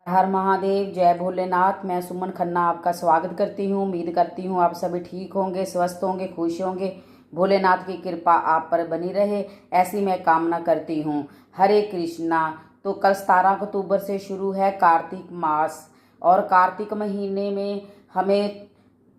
हर महादेव, जय भोलेनाथ। मैं सुमन खन्ना आपका स्वागत करती हूँ। उम्मीद करती हूँ आप सभी ठीक होंगे, स्वस्थ होंगे, खुश होंगे। भोलेनाथ की कृपा आप पर बनी रहे, ऐसी मैं कामना करती हूँ। हरे कृष्णा। तो कल 17 अक्टूबर से शुरू है कार्तिक मास, और कार्तिक महीने में हमें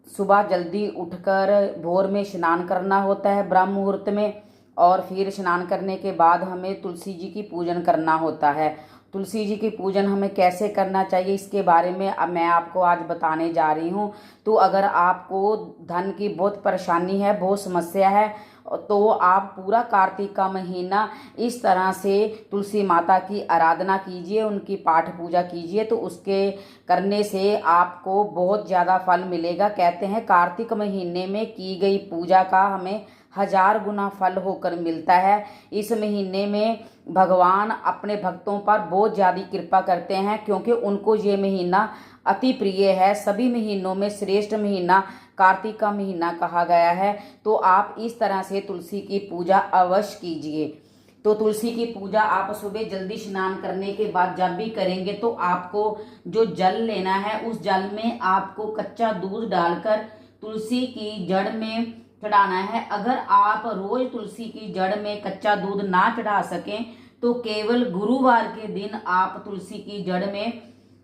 सुबह जल्दी उठकर भोर में स्नान करना होता है, ब्रह्म मुहूर्त में। और फिर स्नान करने के बाद हमें तुलसी जी की पूजन करना होता है। तुलसी जी की पूजन हमें कैसे करना चाहिए, इसके बारे में अब मैं आपको आज बताने जा रही हूँ। तो अगर आपको धन की बहुत परेशानी है, बहुत समस्या है, तो आप पूरा कार्तिक का महीना इस तरह से तुलसी माता की आराधना कीजिए, उनकी पाठ पूजा कीजिए, तो उसके करने से आपको बहुत ज़्यादा फल मिलेगा। कहते हैं कार्तिक महीने में की गई पूजा का हमें 1000 गुना फल होकर मिलता है। इस महीने में भगवान अपने भक्तों पर बहुत ज़्यादा कृपा करते हैं, क्योंकि उनको ये महीना अति प्रिय है। सभी महीनों में श्रेष्ठ महीना कार्तिक का महीना कहा गया है। तो आप इस तरह से तुलसी की पूजा अवश्य कीजिए। तो तुलसी की पूजा आप सुबह जल्दी स्नान करने के बाद जब भी करेंगे, तो आपको जो जल लेना है, उस जल में आपको कच्चा दूध डालकर तुलसी की जड़ में चढ़ाना है। अगर आप रोज तुलसी की जड़ में कच्चा दूध ना चढ़ा सकें, तो केवल गुरुवार के दिन आप तुलसी की जड़ में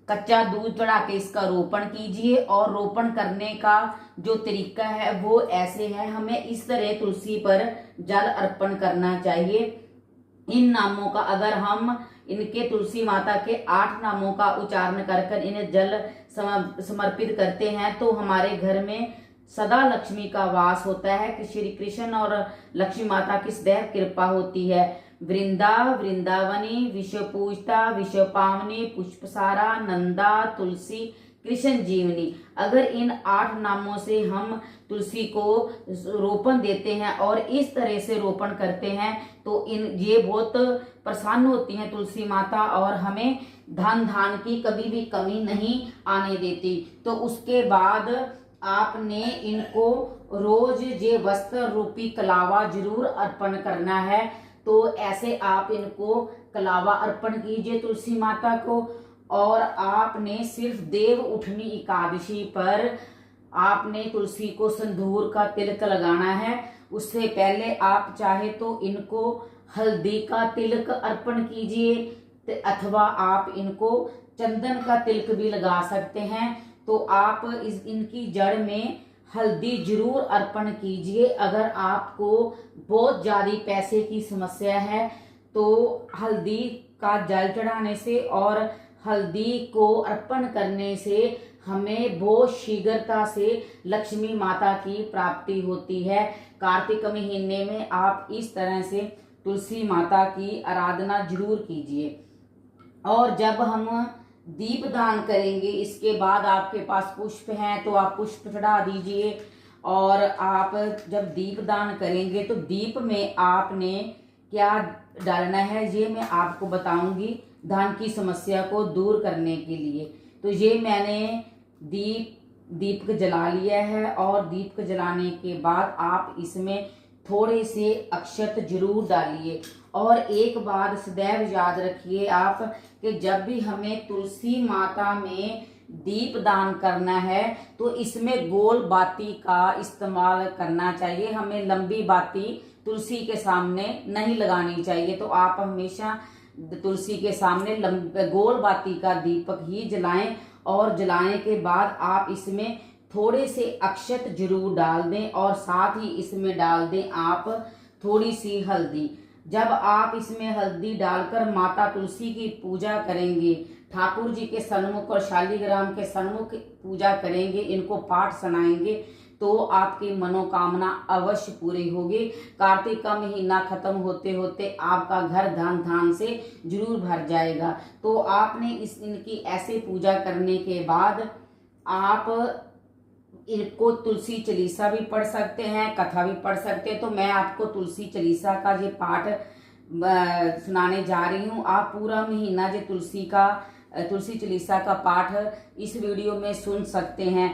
कच्चा दूध चढ़ा के इसका रोपण कीजिए। और रोपण करने का जो तरीका है वो ऐसे है, हमें इस तरह तुलसी पर जल अर्पण करना चाहिए। इन नामों का अगर हम इनके तुलसी माता के 8 नामों का उच्चारण कर कर इन्हें जल समर्पित करते हैं, तो हमारे घर में सदा लक्ष्मी का वास होता है। कि श्री कृष्ण और लक्ष्मी माता की सदैव कृपा होती है। वृंदावनी, विश्व पूजता, विश्व पावनी, पुष्पसारा, नंदा, तुलसी, कृष्ण जीवनी। अगर इन 8 नामों से हम तुलसी को रोपण देते हैं और इस तरह से रोपण करते हैं, तो ये बहुत प्रसन्न होती हैं तुलसी माता, और हमें धन धान की कभी भी कमी नहीं आने देती। तो उसके बाद आपने इनको रोज ये वस्त्र रूपी कलावा जरूर अर्पण करना है। तो ऐसे आप इनको कलावा अर्पण कीजिए तुलसी माता को। और आपने सिर्फ देव उठनी एकादशी पर आपने तुलसी को सिंदूर का तिलक लगाना है। उससे पहले आप चाहे तो इनको हल्दी का तिलक अर्पण कीजिए, अथवा आप इनको चंदन का तिलक भी लगा सकते हैं। तो आप इनकी जड़ में हल्दी जरूर अर्पण कीजिए। अगर आपको बहुत ज्यादा पैसे की समस्या है, तो हल्दी का जल चढ़ाने से और हल्दी को अर्पण करने से हमें बहुत शीघ्रता से लक्ष्मी माता की प्राप्ति होती है। कार्तिक महीने में आप इस तरह से तुलसी माता की आराधना जरूर कीजिए। और जब हम दीप दान करेंगे, इसके बाद आपके पास पुष्प हैं तो आप पुष्प चढ़ा दीजिए। और आप जब दीप दान करेंगे, तो दीप में आपने क्या डालना है ये मैं आपको बताऊंगी, धन की समस्या को दूर करने के लिए। तो ये मैंने दीप जला लिया है, और दीप जलाने के बाद आप इसमें थोड़े से अक्षत जरूर डालिए। और एक बात सदैव याद रखिए आप, कि जब भी हमें तुलसी माता में दीप दान करना है, तो इसमें गोल बाती का इस्तेमाल करना चाहिए। हमें लंबी बाती तुलसी के सामने नहीं लगानी चाहिए। तो आप हमेशा तुलसी के सामने गोल बाती का दीपक ही जलाएं। और जलाने के बाद आप इसमें थोड़े से अक्षत जरूर डाल दें, और साथ ही इसमें डाल दें आप थोड़ी सी हल्दी। जब आप इसमें हल्दी डालकर माता तुलसी की पूजा करेंगे, ठाकुर जी के सन्मुख और शालीग्राम के सन्मुख पूजा करेंगे, इनको पाठ सुनाएंगे, तो आपकी मनोकामना अवश्य पूरी होगी। कार्तिक का महीना खत्म होते होते आपका घर धन धान से जरूर भर जाएगा। तो आपने इनकी ऐसे पूजा करने के बाद आप इनको तुलसी चालीसा भी पढ़ सकते हैं, कथा भी पढ़ सकते हैं। तो मैं आपको तुलसी चालीसा का ये पाठ सुनाने जा रही हूँ। आप पूरा महीना जो तुलसी चालीसा का पाठ इस वीडियो में सुन सकते हैं।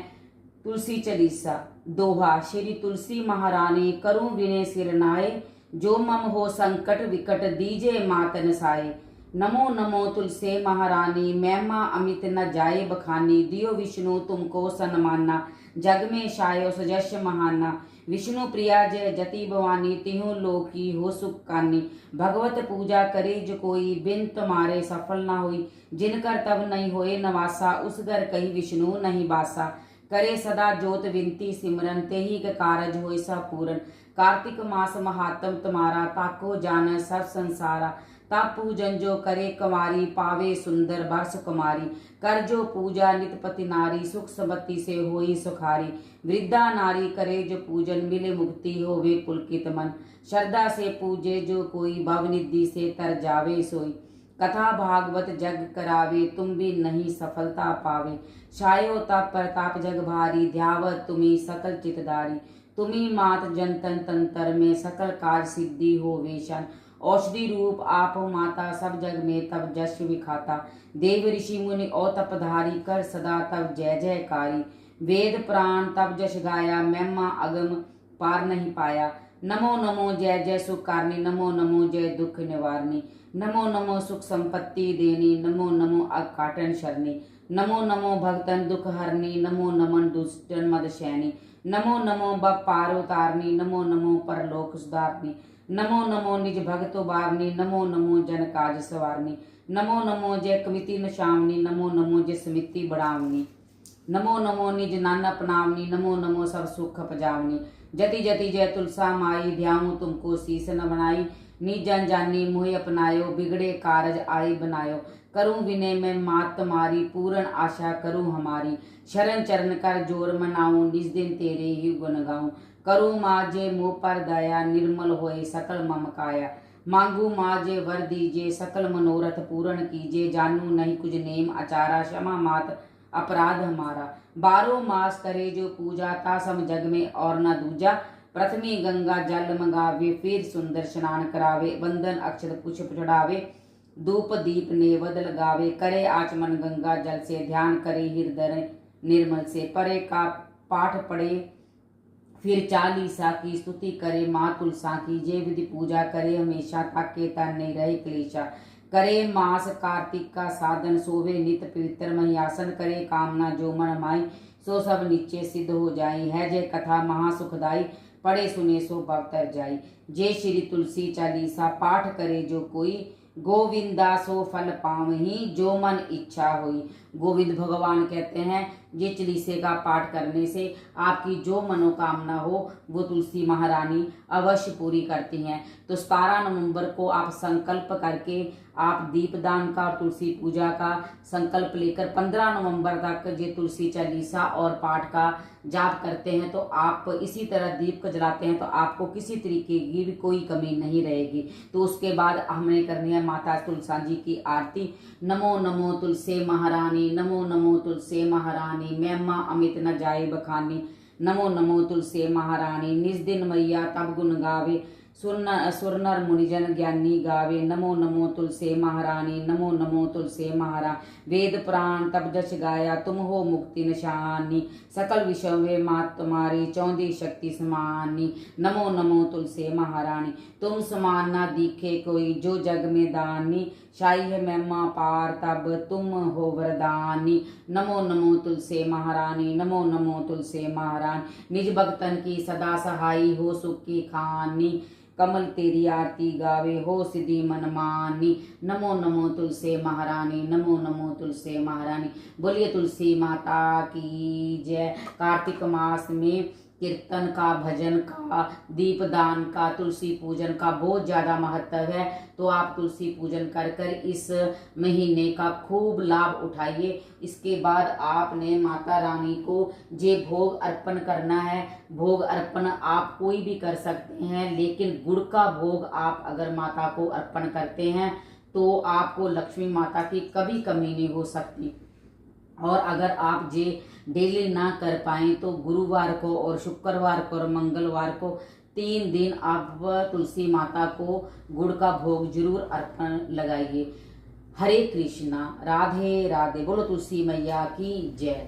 तुलसी चालीसा। दोहा। श्री तुलसी महारानी करूं विनय सिर नाए, जो मम हो संकट विकट दीजे मात नसाए। नमो नमो तुलसी महारानी, महिमा अमित न जाए बखानी। दियो विष्णु तुमको सन्माना, जग में छायो सजस महाना। विष्णु प्रिया जय जति भवानी, तिहु लोकी हो सुख कानी। भगवत पूजा करे जो कोई, बिन तुम्हारे सफल न होई। जिनकर तब नहीं होए नवासा, उस घर कही विष्णु नहीं बासा। करे सदा जोत विनती सिमरन, तेहि के कारज होय सब पूरन। कार्तिक मास महात्म तुम्हारा, ताको जान सब संसारा। तब पूजन जो करे कुमारी, पावे सुंदर वर्ष कुमारी। कर जो पूजा नितपति नारी, सुख समति से होई सुखारी। वृद्धा नारी करे जो पूजन, मिले मुक्ति होवे पुलकित मन। श्रद्धा से पूजे जो कोई, भवनिधि से तर जावे सोई। कथा भागवत जग करावे, तुम भी नहीं सफलता पावे। छायो तप प्रताप जग भारी, ध्यावत तुम्ही सकल चितधारी। तुम्ही मात जन तन तंत्र में, सकल कार्य सिद्धि हो वेशन। औषधि रूप आप हो माता, सब जग में तब जश विखाता। देव ऋषि मुनि और तपधारी, कर सदा तब जय जयकारी। वेद प्राण तब जश गाया, महिमा अगम पार नहीं पाया। नमो नमो जय जय सुख कारणी, नमो नमो जय दुख निवारणी। नमो नमो सुख संपत्ति देनी, नमो नमो अकाटन शरणी। नमो नमो भक्तन दुख हरणी, नमो नमन दुष्टन मद शैनी। नमो नमो बप पारो तारणी, नमो नमो परलोक सुधारणी। नमो नमो निज भगतो बारनी, नमो नमो जन काज सवारनी। नमो नमो जय कमिति नशावनी, नमो नमो जय समिति बढ़ावनी। नमो नमो निज नान अपनावनी, नमो नमो सब सुख पजावनी। जति जति जय तुलसा माई, ध्याऊं तुमको शीस न बनाई। निज जन जानी मोहि अपनायो, बिगड़े कारज आई बनायो। करूं विनय में मात तुम्हारी, पूर्ण आशा करूं हमारी। शरण चरण कर जोर मनाऊं, निज दिन तेरे ही गुण गाऊं। करूं माजे मुँह पर दया, निर्मल होए सकल मम काया। मांगू माजे वर दीजे, सकल मनोरथ पूर्ण कीजे। जानू नहीं कुछ नेम आचारा, क्षमा मात अपराध हमारा। 12 मास करे जो पूजा, ता सम जग में और न दूजा। प्रथमी गंगा जल मंगावे, फिर सुंदर स्नान करावे। वंदन अक्षत पुष्प चढ़ावे, धूप दीप नेवद लगावे। करे आचमन गंगा जल से, ध्यान करे हृदय निर्मल से। परे का पाठ पढ़े, फिर चालीसा की स्तुति करे। माँ तुलसा की जय विधि पूजा करे, हमेशा ताके तन नहीं रहे क्लेशा। करे मास कार्तिक का साधन, सोवे नित पवित्र महियासन। करे कामना जो मन माई, सो सब नीचे सिद्ध हो जाई। है जय कथा महासुखदाई, पढ़े सुने सो भव तर जाई। जय श्री तुलसी चालीसा, पाठ करे जो कोई। गोविंदा सो फल पावहीं, जो मन इच्छा हुई। गोविंद भगवान कहते हैं ये चालीसे का पाठ करने से आपकी जो मनोकामना हो वो तुलसी महारानी अवश्य पूरी करती हैं। तो 17 नवंबर को आप संकल्प करके आप दीपदान का और तुलसी पूजा का संकल्प लेकर 15 नवंबर तक ये तुलसी चालीसा और पाठ का जाप करते हैं, तो आप इसी तरह दीप को जलाते हैं तो आपको किसी तरीके की भी कोई कमी नहीं रहेगी। तो उसके बाद हमने करनी है माता तुलसा जी की आरती। नमो नमो तुलसी महारानी, नमो नमो तुलसी महारानी, महिमा अमित न जाए बखानी। नमो नमो तुलसी महारानी, निज दिन मैया तब गुण गावे। सुर नर मुनिजन ज्ञानी गावे। नमो नमो तुलसी महारानी, नमो नमो तुलसी महारानी। वेद पुराण तब जश गाया, तुम हो मुक्ति निशानी। सकल विषयों में मात तुम्हारी, चौंधी शक्ति समानी। नमो नमो तुलसी महारानी, तुम समान ना दिखे कोई, जो जग में दानी। शाही है महिमा पार तब तुम हो वरदानी। नमो नमो तुलसी महारानी, नमो नमो तुलसी महारानी। निज भक्तन की सदा सहाई, हो सुख की खानी। कमल तेरी आरती गावे, हो सिद्धि मन मानी। नमो नमो तुलसी महारानी, नमो नमो तुलसी महारानी। बोलिए तुलसी माता की जय। कार्तिक मास में कीर्तन का, भजन का, दीपदान का, तुलसी पूजन का बहुत ज़्यादा महत्व है। तो आप तुलसी पूजन कर कर इस महीने का खूब लाभ उठाइए। इसके बाद आपने माता रानी को जे भोग अर्पण करना है। भोग अर्पण आप कोई भी कर सकते हैं, लेकिन गुड़ का भोग आप अगर माता को अर्पण करते हैं तो आपको लक्ष्मी माता की कभी कमी नहीं हो सकती। और अगर आप जे डेली ना कर पाएं तो गुरुवार को और शुक्रवार को और मंगलवार को 3 दिन आप तुलसी माता को गुड़ का भोग जरूर अर्पण लगाइए। हरे कृष्णा, राधे राधे। बोलो तुलसी मैया की जय।